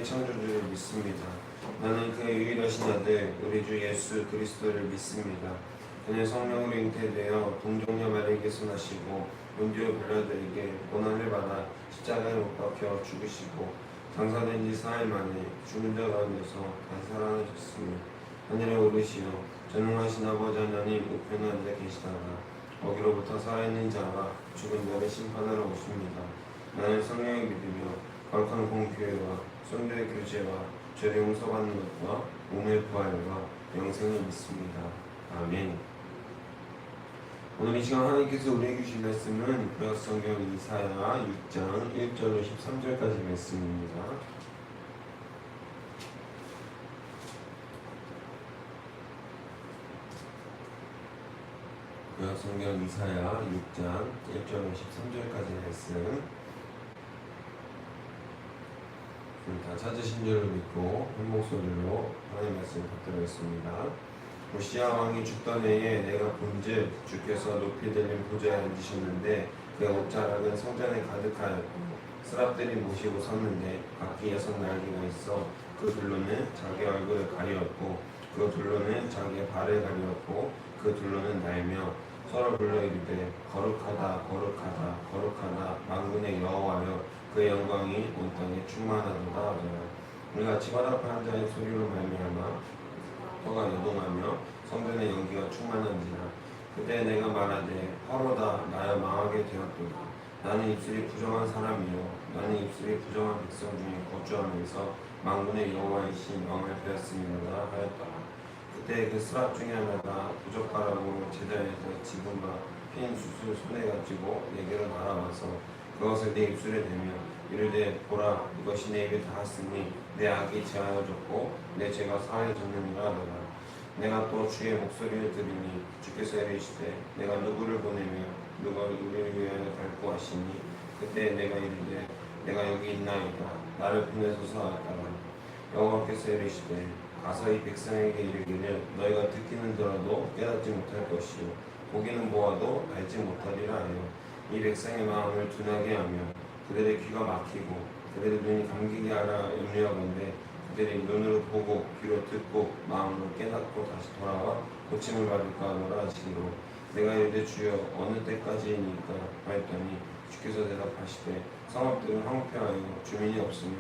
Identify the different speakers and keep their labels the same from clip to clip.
Speaker 1: 창조주를 믿습니다. 나는 그의 유일하신 아들 우리 주 예수 그리스도를 믿습니다. 그는 성령으로 잉태되어 동정녀 마리아에게서 나시고 본디오 빌라도에게 고난을 받아 십자가에 못 박혀 죽으시고 장사된 지 사흘 만에 죽은 자 가운데서 다시 살아나셨으니 하늘에 오르시어 전능하신 아버지 하나님 우편에 앉아 계시다가 거기로부터 살아있는 자와 죽은 자를 심판하러 오십니다. 나는 성령을 믿으며 거룩한 공교회와 성도의 교제와 죄를 용서받는 것과 몸의 부활과 영생을 믿습니다. 아멘. 오늘 이 시간 하나님께서 우리에게 주신 말씀은 구약성경 이사야 6장 1절로 13절까지 말씀입니다. 구약성경 이사야 6장 1절로 13절까지 말씀 다 찾으신 줄을 믿고 한 목소리로 하나님의 말씀을 받들었습니다. 우시야 왕이 죽던 해에 내가 본즉 주께서 높이 들린 보좌에 앉으셨는데 그의 옷자락은 성전에 가득하였고 스랍들이 모시고 섰는데 각기 6날개가 있어 그 둘로는 자기 얼굴을 가리었고 그 둘로는 자기의 발을 가리었고 그 둘로는 날며 서로 불러 이르되 거룩하다 거룩하다 거룩하다 만군의 여호와여 그의 영광이 온 땅에 충만하도다 하더라. 우리가 지바라파한 자의 소리로 말미암아 터가 요동하며 성전의 연기가 충만한지라. 그때 내가 말하되 헐어다 나여 망하게 되었도다. 나는 입술이 부정한 사람이요 나는 입술이 부정한 백성 중에 거주하면서 만군의 여호와이신 왕을 배웠습니다 하였더라. 그때 그 스랍 중에 하나가 부젓가락으로 제자에서 집은 바 핀 숯을 손에 가지고 내게로 날아와서 그것을 내 입술에 대며 이르되 보라 이것이 내 입에 닿았으니 내 악이 제하여졌고 내 죄가 사하여졌느니라 하더라. 내가 또 주의 목소리를 들으니 주께서 이르시되 내가 누구를 보내며 누가 우리를 위하여 갈고 하시니 그때 내가 이르되 내가 여기 있나이다 나를 보내소서 하였더라. 여호와께서 이르시되 가서 이 백성에게 이르기를 너희가 듣기는 들어도 깨닫지 못할 것이요 보기는 보아도 알지 못하리라 하여 이 백성의 마음을 둔하게 하며 그들의 귀가 막히고 그들의 눈이 감기게 하라 염려하건대 그들이 눈으로 보고 귀로 듣고 마음으로 깨닫고 다시 돌아와 고침을 받을까 하노라 하시기로 내가 이르되 주여 어느 때까지이니까 하였더니 주께서 대답하시되 성읍들은 황폐하여 주민이 없으며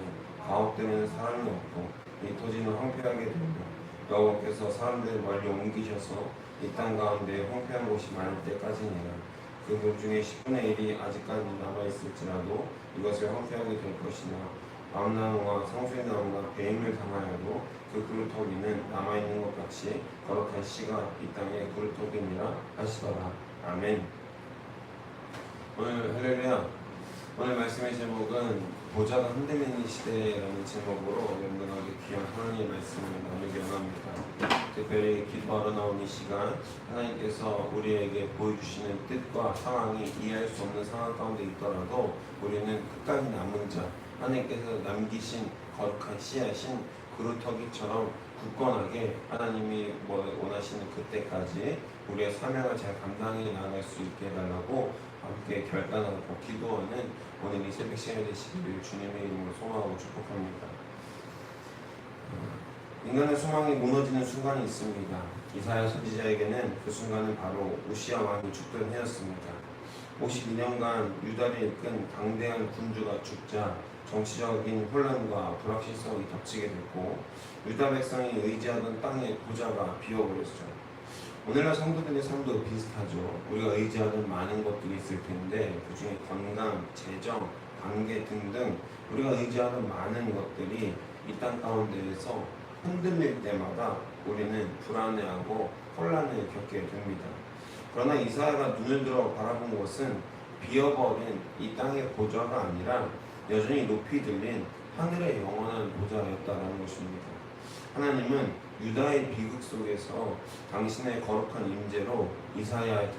Speaker 1: 가옥들에는 사람이 없고 이 토지는 황폐하게 되며 여호와께서 사람들을 멀리 옮기셔서 이 땅 가운데 황폐한 곳이 많을 때까지니라. 그 중에 10분의 1이 아직까지 남아있을지라도 이것을 황폐하게 될 것이나 밤나무와 상수리나무가 배임을 당하여도 그 그루터기는 남아있는 것 같이 거룩한 씨가 이 땅의 그루터기니라 하시더라. 아멘. 오늘 할렐루야. 오늘 말씀의 제목은 보좌가 흔들리는 시대라는 제목으로 연등하게 귀한 하나님의 말씀을 나누기 원합니다. 특별히 기도하러 나온 이 시간 하나님께서 우리에게 보여주시는 뜻과 상황이 이해할 수 없는 상황 가운데 있더라도 우리는 끝까지 남은 자 하나님께서 남기신 거룩한 씨앗인 그루터기처럼 굳건하게 하나님이 원하시는 그때까지 우리의 사명을 잘 감당해 나갈 수 있게 해달라고 함께 결단하고 기도하는 오늘 이 새벽 시간이 되시기를 주님의 이름으로 소망하고 축복합니다. 인간의 소망이 무너지는 순간이 있습니다. 이사야 선지자에게는 그 순간은 바로 우시야 왕이 죽던 해였습니다. 52년간 유다를 이끈 강대한 군주가 죽자 정치적인 혼란과 불확실성이 덮치게 됐고 유다 백성이 의지하던 땅의 보좌가 비어버렸죠. 오늘날 성도들의 삶도 비슷하죠. 우리가 의지하는 많은 것들이 있을 텐데 그 중에 건강, 재정, 관계 등등 우리가 의지하는 많은 것들이 이 땅 가운데에서 흔들릴 때마다 우리는 불안해하고 혼란을 겪게 됩니다. 그러나 이사야가 눈을 들어 바라본 것은 비어버린 이 땅의 보좌가 아니라 여전히 높이 들린 하늘의 영원한 보좌였다는 것입니다. 하나님은 유다의 비극 속에서 당신의 거룩한 임재로 이사야에게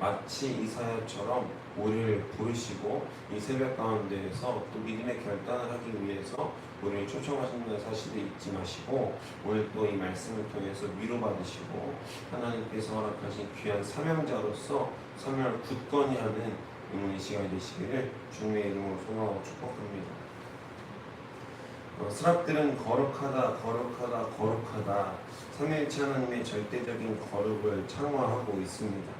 Speaker 1: 마치 이사야처럼 우리를 부르시고 이 새벽 가운데에서 또 믿음의 결단을 하기 위해서 우리를 초청하신다는 사실을 잊지 마시고 오늘 또 이 말씀을 통해서 위로받으시고 하나님께서 허락하신 귀한 사명자로서 사명을 굳건히 하는 오늘 이 시간이 되시기를 주님의 이름으로 소망하고 축복합니다. 스랍들은 거룩하다 삼위일체 하나님의 절대적인 거룩을 창화하고 있습니다.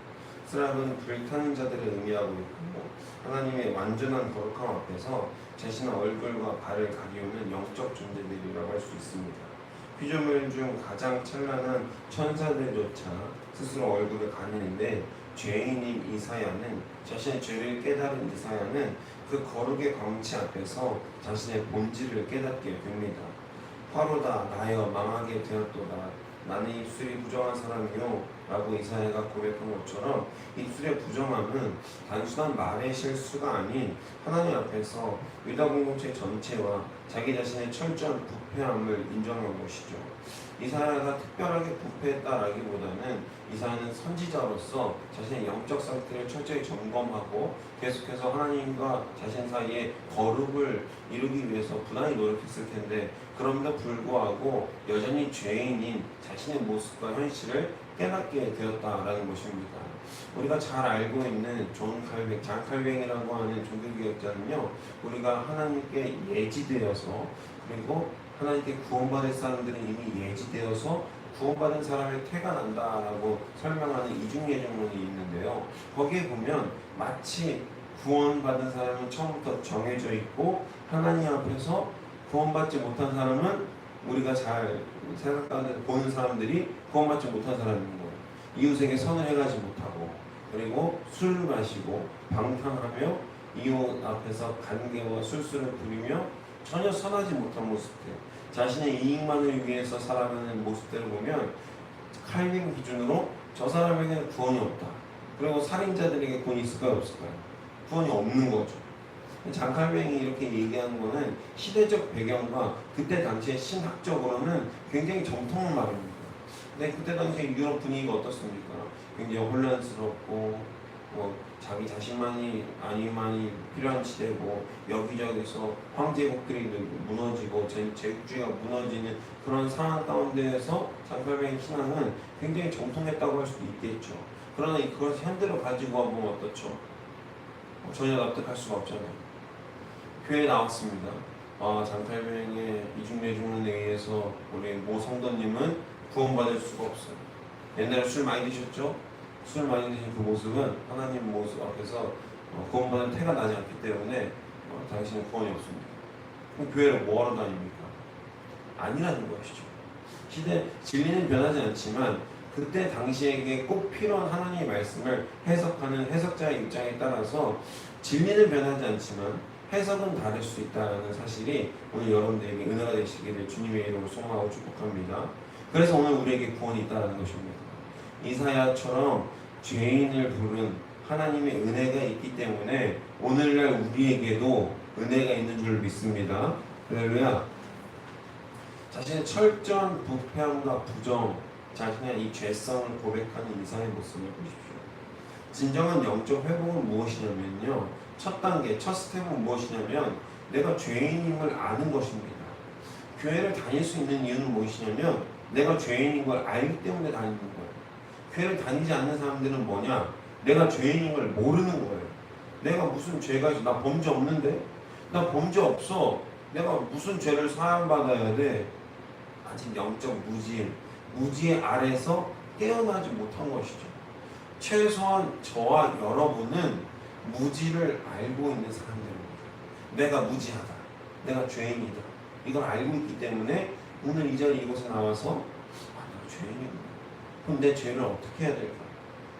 Speaker 1: 스랍은 불타는 자들을 의미하고 있고 하나님의 완전한 거룩함 앞에서 자신의 얼굴과 발을 가리우는 영적 존재들이라고 할 수 있습니다. 피조물 중 가장 찬란한 천사들조차 스스로 얼굴을 가리는데 죄인인 이사야는 자신의 죄를 깨달은 이사야는 그 거룩의 광채 앞에서 자신의 본질을 깨닫게 됩니다. 화로다 나여 망하게 되었도다 나는 입술이 부정한 사람이요 라고 이사야가 고백한 것처럼 입술의 부정함은 단순한 말의 실수가 아닌 하나님 앞에서 유다 공동체 전체와 자기 자신의 철저한 부패함을 인정한 것이죠. 이사야가 특별하게 부패했다라기보다는 이사야는 선지자로서 자신의 영적 상태를 철저히 점검하고 계속해서 하나님과 자신 사이에 거룩을 이루기 위해서 부단히 노력했을 텐데 그럼에도 불구하고 여전히 죄인인 자신의 모습과 현실을 깨닫게 되었다라는 것입니다. 우리가 잘 알고 있는 잔 칼뱅이라고 하는 종교개혁자는요, 우리가 하나님께 예지되어서 그리고 하나님께 구원받을 사람들은 이미 예지되어서 구원받은 사람의 태가 난다라고 설명하는 이중예정론이 있는데요. 거기에 보면 마치 구원받은 사람은 처음부터 정해져 있고 하나님 앞에서 구원받지 못한 사람은 우리가 잘 생각하는 보는 사람들이 구원받지 못한 사람인 거예요. 이웃에게 선을 행하지 못하고 그리고 술 마시고 방탕하며 이웃 앞에서 간계와 술수를 부리며 전혀 선하지 못한 모습들, 자신의 이익만을 위해서 살아가는 모습들을 보면 칼빈 기준으로 저 사람에게는 구원이 없다. 그리고 살인자들에게 구원이 있을까요? 없을까요? 구원이 없는 거죠. 잔 칼뱅이 이렇게 얘기하는 거는 시대적 배경과 그때 당시에 신학적으로는 굉장히 정통한 말입니다. 근데 그때 당시에 유럽 분위기가 어떻습니까? 굉장히 혼란스럽고 자기 자신만이 아니만이 필요한 시대고 여기저기서 황제국들이 무너지고 제국주의가 무너지는 그런 상황 가운데에서 잔 칼뱅이 신앙은 굉장히 정통했다고 할 수도 있겠죠. 그러나 그것을 현대로 가지고 와보면 어떻죠? 전혀 납득할 수가 없잖아요. 교회에 나왔습니다. 잔 칼뱅의 이중례중론에 의해서 우리 모 성도님은 구원받을 수가 없어요. 옛날에 술 많이 드셨죠? 술 많이 드신 그 모습은 하나님 모습 앞에서 구원받는 태가 나지 않기 때문에 당신은 구원이 없습니다. 그럼 교회를 뭐하러 다닙니까? 아니라는 것이죠. 진리는 변하지 않지만 그때 당시에게 꼭 필요한 하나님의 말씀을 해석하는 해석자의 입장에 따라서 진리는 변하지 않지만 해석은 다를 수 있다는 사실이 오늘 여러분들에게 은혜가 되시기를 주님의 이름으로 소망하고 축복합니다. 그래서 오늘 우리에게 구원이 있다는 것입니다. 이사야처럼 죄인을 부른 하나님의 은혜가 있기 때문에 오늘날 우리에게도 은혜가 있는 줄 믿습니다. 할렐루야. 자신의 철저한 부패함과 부정, 자신의 이 죄성을 고백하는 이사야의 모습을 보십시오. 진정한 영적 회복은 무엇이냐면요, 첫 단계, 첫 스텝은 무엇이냐면 내가 죄인임을 아는 것입니다. 교회를 다닐 수 있는 이유는 무엇이냐면 내가 죄인인 걸 알기 때문에 다니는 거예요. 교회를 다니지 않는 사람들은 뭐냐? 내가 죄인인 걸 모르는 거예요. 내가 무슨 죄가 있어? 나 범죄 없는데? 나 범죄 없어. 내가 무슨 죄를 사함받아야 돼? 아직 영적 무지 아래서 깨어나지 못한 것이죠. 최소한 저와 여러분은 무지를 알고 있는 사람들입니다. 내가 무지하다. 내가 죄인이다. 이걸 알고 있기 때문에 오늘 이 자리 이곳에 나와서 내가 죄인이구나. 그럼 내 죄를 어떻게 해야 될까?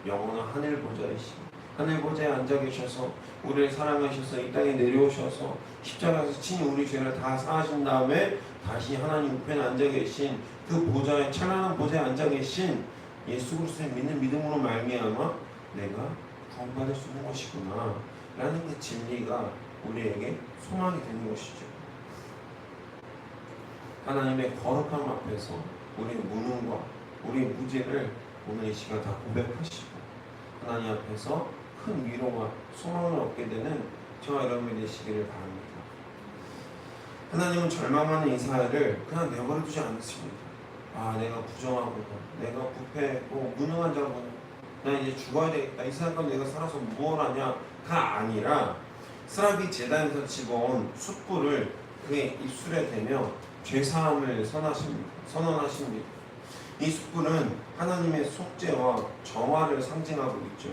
Speaker 1: 영원한 하늘 보좌이신 하늘 보좌에 앉아 계셔서 우리를 사랑하셔서 이 땅에 내려오셔서 십자가에서 친히 우리 죄를 다 사하신 다음에 다시 하나님 우편에 앉아 계신 그 보좌에 찬란한 보좌에 앉아 계신 예수 그리스도를 믿는 믿음으로 말미암아 내가 구원받을 수 있는 것이구나 라는 그 진리가 우리에게 소망이 되는 것이죠. 하나님의 거룩함 앞에서 우리의 무능과 우리의 무지를 오늘 이 시간 다 고백하시고 하나님 앞에서 큰 위로와 소망을 얻게 되는 저와 여러분이 되시기를 바랍니다. 하나님은 절망하는 이사야를 그냥 내버려 두지 않습니다. 내가 부정하구나, 내가 부패했고 무능한 자구나, 나 이제 죽어야 되겠다, 이 사람과 내가 살아서 무엇 하냐가 아니라 스라비 제단에서 집어온 숯불을 그의 입술에 대며 죄사함을 선언하십니다. 이 숯불은 하나님의 속죄와 정화를 상징하고 있죠.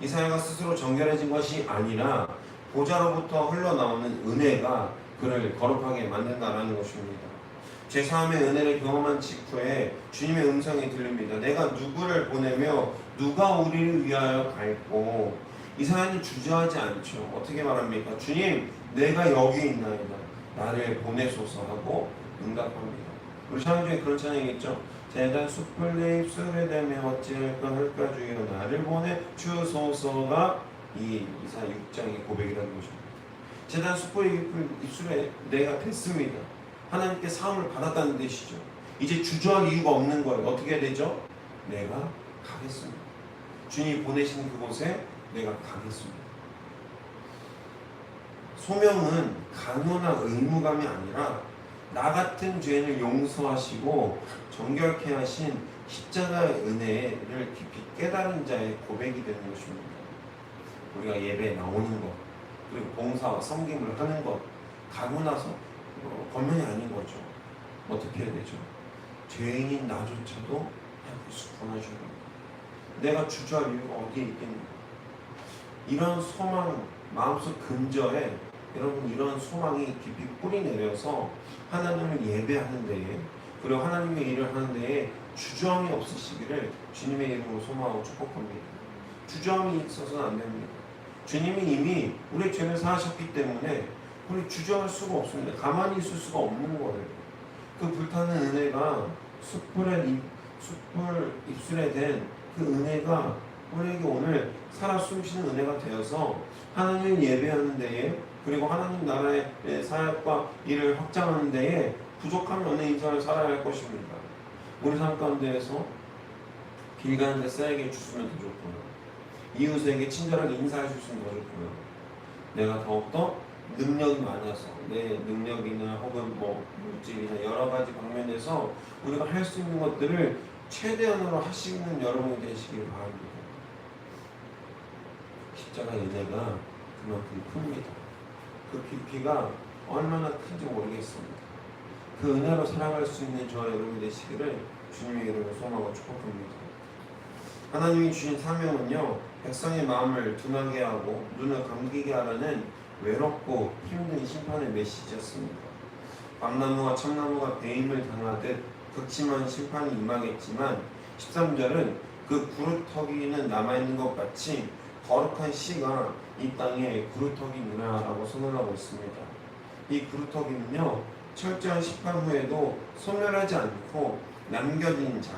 Speaker 1: 이사야가 스스로 정결해진 것이 아니라 보좌로부터 흘러나오는 은혜가 그를 거룩하게 만든다라는 것입니다. 죄사함의 은혜를 경험한 직후에 주님의 음성이 들립니다. 내가 누구를 보내며 누가 우리를 위하여 갈고. 이사야는 주저하지 않죠. 어떻게 말합니까? 주님, 내가 여기 있나이다. 나를 보내소서 하고 응답합니다. 우리 찬양 중에 그런 찬양이 있죠. 재단 숯불 내 입술에 대며 어찌할까 할까 주여 나를 보내 주소서가 이 이사 6장의 고백이라는 것입니다. 재단 숯불 입술에 내가 됐습니다. 하나님께 사함을 받았다는 뜻이죠. 이제 주저할 이유가 없는 거예요. 어떻게 되죠? 내가 가겠습니다. 주님이 보내신 그곳에 내가 가겠습니다. 소명은 간호나 의무감이 아니라 나 같은 죄인을 용서하시고 정결케 하신 십자가의 은혜를 깊이 깨달은 자의 고백이 되는 것입니다. 우리가 예배에 나오는 것, 그리고 봉사와 섬김을 하는 것, 가고 나서 권면이 아닌 거죠. 어떻게 해야 되죠? 죄인인 나조차도 예수 구원하셔야 됩니다. 내가 주저할 이유가 어디에 있겠는가? 이런 소망, 마음속 근저에 여러분 이런 소망이 깊이 뿌리 내려서 하나님을 예배하는 데에, 그리고 하나님의 일을 하는 데에 주저함이 없으시기를 주님의 이름으로 소망하고 축복합니다. 주저함이 있어서는 안 됩니다. 주님이 이미 우리의 죄를 사하셨기 때문에 우리 주저할 수가 없습니다. 가만히 있을 수가 없는 거예요. 그 불타는 은혜가 숯불 입술에 댄 그 은혜가 우리에게 오늘 살아 숨쉬는 은혜가 되어서 하나님을 예배하는 데에, 그리고 하나님 나라의 사역과 일을 확장하는 데에 부족한 어느 인생을 살아야 할 것입니다. 우리 삶 가운데에서 길 가는데 쌀게 주시면 더 좋고요. 이웃에게 친절하게 인사해 주시면 더 좋고요. 내가 더욱더 능력이 많아서 내 능력이나 혹은 물질이나 여러 가지 방면에서 우리가 할 수 있는 것들을 최대한으로 하시는 여러분이 되시길 바랍니다. 십자가의 은혜가 그만큼 큽니다. 그 깊이가 얼마나 큰지 모르겠습니다. 그 은혜로 살아갈 수 있는 저와 여러분이 되시기를 주님의 이름으로 소망하고 축복합니다. 하나님이 주신 사명은요, 백성의 마음을 둔하게 하고 눈을 감기게 하라는 외롭고 힘든 심판의 메시지였습니다. 밤나무와 참나무가 배임을 당하듯 극심한 심판이 임하겠지만 13절은 그 구루터기는 남아있는 것 같이 거룩한 씨가 이 땅에 구루터기구나라고 선언하고 있습니다. 이 구루터기는요, 철저한 심판 후에도 소멸하지 않고 남겨진 자,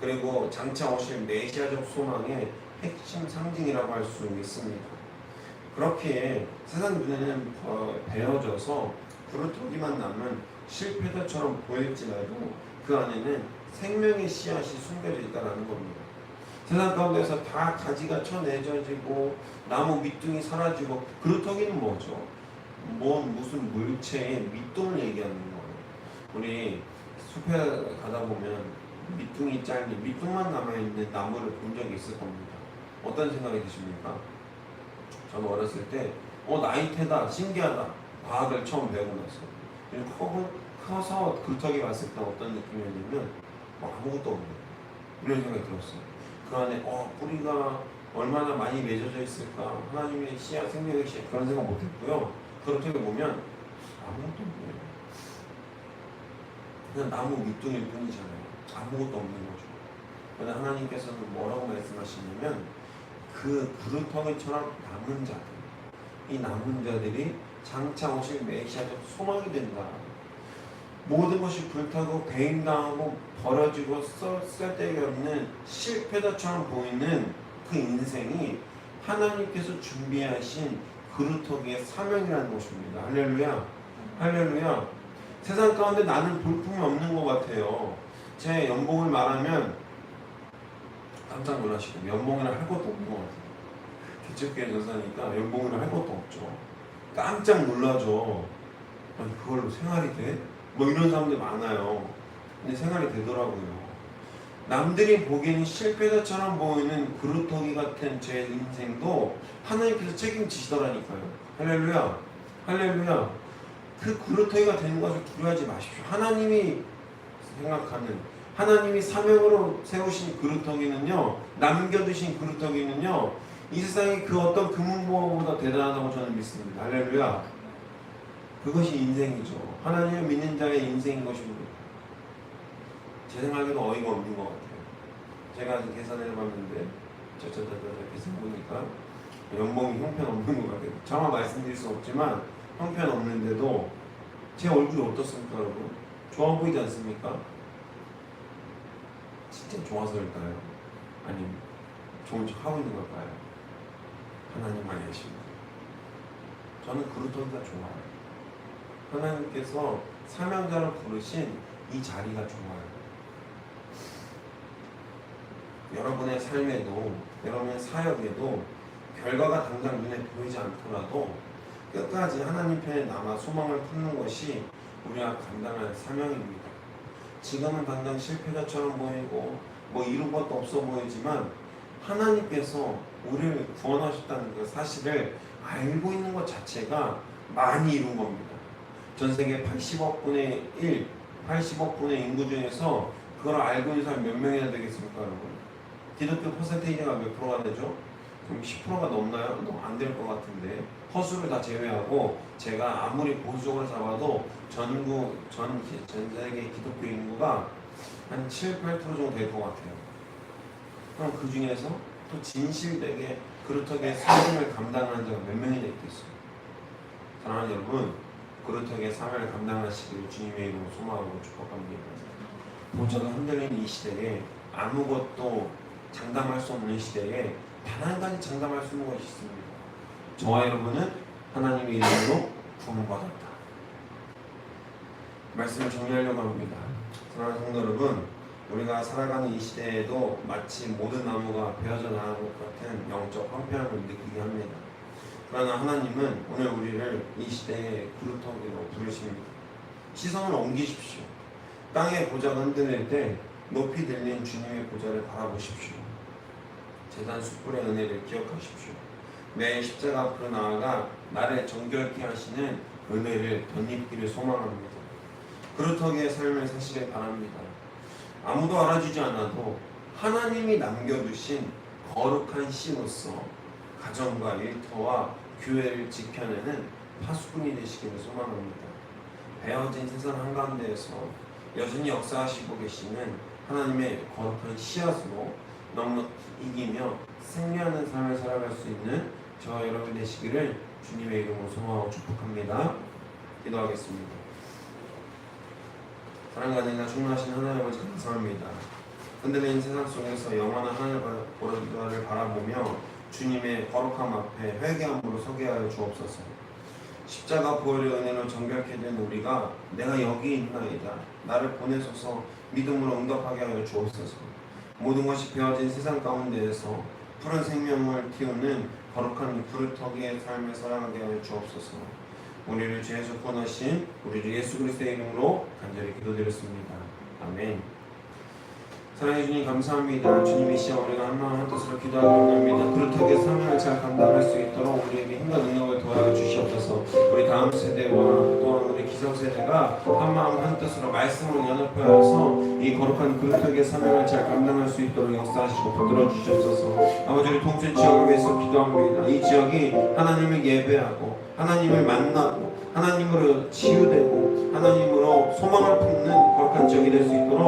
Speaker 1: 그리고 장차 오실 메시아적 소망의 핵심 상징이라고 할 수 있습니다. 그렇기에 세상 눈에는 베어져서 구루터기만 남은 실패자처럼 보일지라도 그 안에는 생명의 씨앗이 숨겨져 있다는 겁니다. 세상 가운데서 다 가지가 쳐내져지고 나무 밑둥이 사라지고, 구루터기는 뭐죠? 무슨 물체의 밑둥을 얘기하는 거예요. 우리 숲에 가다 보면 밑둥이 잘린, 밑둥만 남아있는 나무를 본 적이 있을 겁니다. 어떤 생각이 드십니까? 저는 어렸을 때 나이테다, 신기하다, 과학을 처음 배우고 나서. 그리고 커서 구루터기 봤을 때 어떤 느낌이었냐면 아무것도 없네, 이런 생각이 들었어요. 그 안에 뿌리가 얼마나 많이 맺어져 있을까, 하나님의 씨앗, 생명의 씨앗, 그런 생각 못했고요. 구루터기 보면 아무것도 없네요. 그냥 나무 밑둥일 뿐이잖아요. 아무것도 없는 거죠. 그런데 하나님께서는 뭐라고 말씀하시냐면 그 구루터기처럼 남은 자들, 이 남은 자들이 장차 오실 메시아적 소망이 된다. 모든 것이 불타고 배임당하고 버려지고 쓸데기 없는 실패자처럼 보이는 그 인생이 하나님께서 준비하신 구루터기의 사명이라는 것입니다. 할렐루야, 할렐루야. 세상 가운데 나는 볼품이 없는 것 같아요. 제 연봉을 말하면 깜짝 놀라시고, 연봉이라 할 것도 없는 것 같아요. 개척교회 전사니까 연봉이라 할 것도 없죠. 깜짝 놀라죠. 아니, 그걸로 생활이 돼? 이런 사람들 많아요. 근데 생활이 되더라고요. 남들이 보기에는 실패자처럼 보이는 구루터기 같은 제 인생도 하나님께서 책임지시더라니까요. 할렐루야, 할렐루야. 그 그루터기가 되는 것을 두려워하지 마십시오. 하나님이 생각하는, 하나님이 사명으로 세우신 그루터기는요, 남겨두신 그루터기는요, 이 세상의 그 어떤 금은보화보다 대단하다고 저는 믿습니다. 할렐루야. 그것이 인생이죠. 하나님을 믿는 자의 인생인 것입니다. 제 생각에도 어이가 없는 것 같아요. 제가 계산을 해봤는데 계산해보니까 연봉이 형편없는 것 같아요. 차마 말씀드릴 수 없지만 형편없는데도 제 얼굴이 어떻습니까, 여러분? 좋아 보이지 않습니까? 진짜 좋아서일까요? 아니면 좋은 척 하고 있는 걸까요? 하나님만 계십니다. 저는 그루터기가 좋아요. 하나님께서 사명자로 부르신 이 자리가 좋아요. 여러분의 삶에도, 여러분의 사역에도 결과가 당장 눈에 보이지 않더라도 끝까지 하나님 편에 남아 소망을 품는 것이 우리가 감당할 사명입니다. 지금은 당장 실패자처럼 보이고 뭐 이룬 것도 없어 보이지만 하나님께서 우리를 구원하셨다는 그 사실을 알고 있는 것 자체가 많이 이룬 겁니다. 전 세계 80억 분의 1, 80억 분의 인구 중에서 그걸 알고 있는 사람이 몇 명이나 되겠습니까, 여러분? 기독교 퍼센테이지가 몇 프로가 되죠? 그럼 10%가 넘나요? 안 될 것 같은데, 허수를 다 제외하고 제가 아무리 보수적으로 잡아도 전 세계 기독교 인구가 한 7, 8% 정도 될 것 같아요. 그럼 그 중에서 또 진실되게 그루터기의 사명을 감당하는 자가 몇 명이 되겠어요? 사랑하는 여러분, 그루터기의 사명을 감당하시길 주님의 이름으로 소망하고 축복합니다. 보좌가 흔들리는 이 시대에, 아무것도 장담할 수 없는 시대에 단 한 가지 장담할 수 있는 것이 있습니다. 저와 여러분은 하나님의 이름으로 구원받았다. 말씀을 정리하려고 합니다. 사랑하는 성도 여러분, 우리가 살아가는 이 시대에도 마치 모든 나무가 베어져 나가는 것 같은 영적 황폐함을 느끼게 합니다. 그러나 하나님은 오늘 우리를 이 시대의 그루터기로 부르십니다. 시선을 옮기십시오. 땅의 보좌가 흔들릴 때 높이 들린 주님의 보좌를 바라보십시오. 제단 숯불의 은혜를 기억하십시오. 매일 십자가 앞으로 나아가 나를 정결케 하시는 은혜를 덧입기를 소망합니다. 그루터기의 삶을 사시길 바랍니다. 아무도 알아주지 않아도 하나님이 남겨두신 거룩한 씨로서 가정과 일터와 교회를 지켜내는 파수꾼이 되시기를 소망합니다. 베어진 세상 한가운데에서 여전히 역사하시고 계시는 하나님의 거룩한 씨앗으로 넉넉히 이기며 승리하는 삶을 살아갈 수 있는 저와 여러분 되시기를 주님의 이름으로 소망하고 축복합니다. 기도하겠습니다. 사랑과 은혜가 충만하신 하나님 아버지 감사합니다. 흔들리는 세상 속에서 영원한 하늘을 바라보며 주님의 거룩함 앞에 회개함으로 서게 하여 주옵소서. 십자가 보혈의 은혜로 정결케 된 우리가 내가 여기 있나이다, 나를 보내소서 믿음으로 응답하게 하여 주옵소서. 모든 것이 베어진 세상 가운데에서 푸른 생명을 틔우는 거룩한 그루터기의 삶을 살아가게 하여 주옵소서. 우리를 죄에서 구원하신 우리 예수 그리스도의 이름으로 간절히 기도드렸습니다. 아멘. 사랑해 주님 감사합니다. 주님 이 시간 우리가 한마음 한뜻으로 기도하고 원합니다. 그루터기의 사명을 잘 감당할 수 있도록 우리에게 힘과 능력을 도와여 주시옵소서. 우리 다음 세대와 또한 우리 기성세대가 한마음 한뜻으로 말씀을 연합하여서 이 거룩한 그루터기의 사명을 잘 감당할 수 있도록 역사하시고 붙들어 주시옵소서. 아버지, 우리 동체 지역을 위해서 기도합니다. 이 지역이 하나님을 예배하고 하나님을 만나고 하나님으로 치유되고 하나님으로 소망을 품는 거룩한 지역이 될 수 있도록